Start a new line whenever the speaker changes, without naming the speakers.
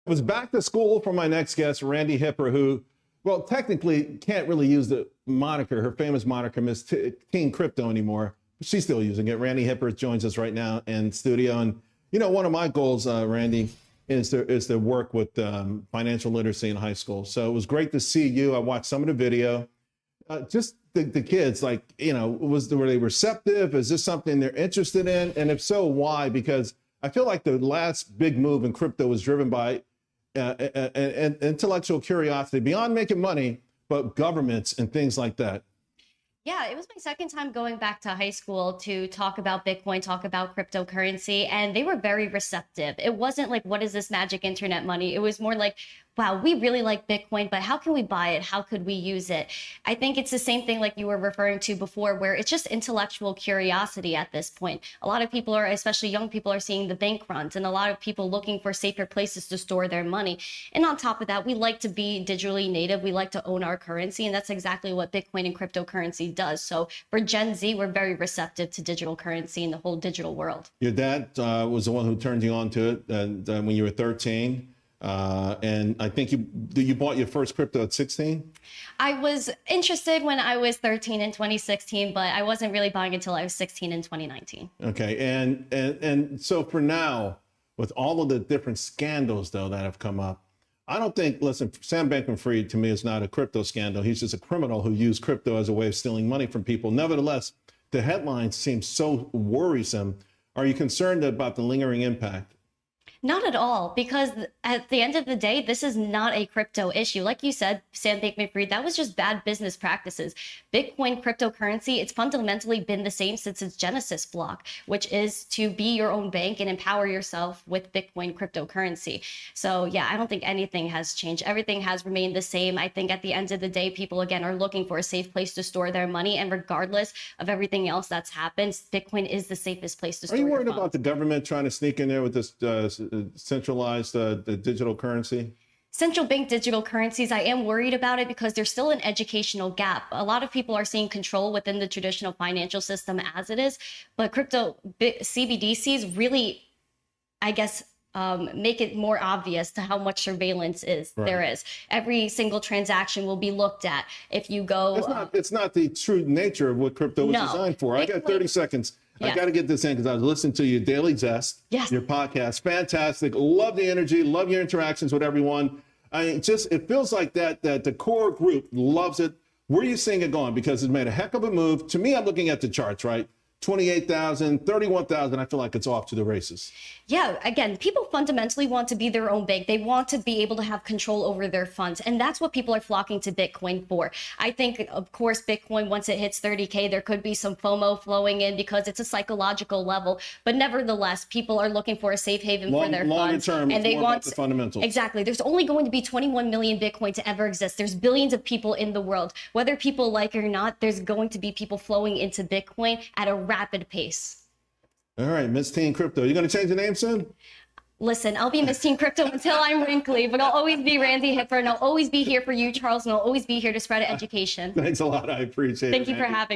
Was back to school for my next guest, Randy Hipper, who, well, technically can't really use the moniker, her famous moniker, Miss Teen Crypto anymore. She's still using it. Randy Hipper joins us right now in studio. And, you know, one of my goals, Randy, is to work with financial literacy in high school. So it was great to see you. I watched some of the video. Just the kids, like, you know, were they receptive? Is this something they're interested in? And if so, why? Because I feel like the last big move in crypto was driven by intellectual curiosity beyond making money, but governments and things like that.
Yeah, it was my second time going back to high school to talk about Bitcoin, talk about cryptocurrency, and they were very receptive. It wasn't like, what is this magic internet money? It was more like, wow, we really like Bitcoin, but how can we buy it? How could we use it? I think it's the same thing like you were referring to before, where it's just intellectual curiosity at this point. A lot of people are, especially young people, are seeing the bank runs, and a lot of people looking for safer places to store their money. And on top of that, we like to be digitally native. We like to own our currency, and that's exactly what Bitcoin and cryptocurrency does. So for Gen Z, we're very receptive to digital currency and the whole digital world.
Your dad was the one who turned you on to it when you were 13. And I think you bought your first crypto at 16?
I was interested when I was 13 in 2016, but I wasn't really buying until I was 16 in 2019.
Okay, and so for now, with all of the different scandals though that have come up, I don't think, listen, Sam Bankman-Fried to me is not a crypto scandal. He's just a criminal who used crypto as a way of stealing money from people. Nevertheless, the headlines seem so worrisome. Are you concerned about the lingering impact?
Not at all, because at the end of the day, this is not a crypto issue. Like you said, Sam Bankman-Fried, that was just bad business practices. Bitcoin cryptocurrency, it's fundamentally been the same since its Genesis block, which is to be your own bank and empower yourself with Bitcoin cryptocurrency. So yeah, I don't think anything has changed. Everything has remained the same. I think at the end of the day, people again are looking for a safe place to store their money. And regardless of everything else that's happened, Bitcoin is the safest place to store your funds.
Are you worried about the government trying to sneak in there with this centralized the digital currency?
Central bank digital currencies, I am worried about it because there's still an educational gap. A lot of people are seeing control within the traditional financial system as it is, but crypto CBDCs really, I guess, make it more obvious to how much surveillance there is. Every single transaction will be looked at. If you go,
it's not the true nature of what crypto was designed for. I got 30 seconds. Yes. I got to get this in because I was listening to your Daily Zest, your podcast. Fantastic. Love the energy. Love your interactions with everyone. It feels like that the core group loves it. Where are you seeing it going? Because it's made a heck of a move. To me, I'm looking at the charts, right? 28,000, 31,000. I feel like it's off to the races.
Yeah, again, people fundamentally want to be their own bank. They want to be able to have control over their funds. And that's what people are flocking to Bitcoin for. I think, of course, Bitcoin, once it hits 30K, there could be some FOMO flowing in because it's a psychological level. But nevertheless, people are looking for a safe haven for their funds.
Term, and they want the fundamentals.
Exactly. There's only going to be 21 million Bitcoin to ever exist. There's billions of people in the world. Whether people like it or not, there's going to be people flowing into Bitcoin at a rapid pace.
All right, Miss Teen Crypto. You going to change the name soon?
Listen, I'll be Miss Teen Crypto until I'm wrinkly, but I'll always be Randy Hipper, and I'll always be here for you, Charles, and I'll always be here to spread education.
Thanks a lot. I appreciate it.
Thank you for having me.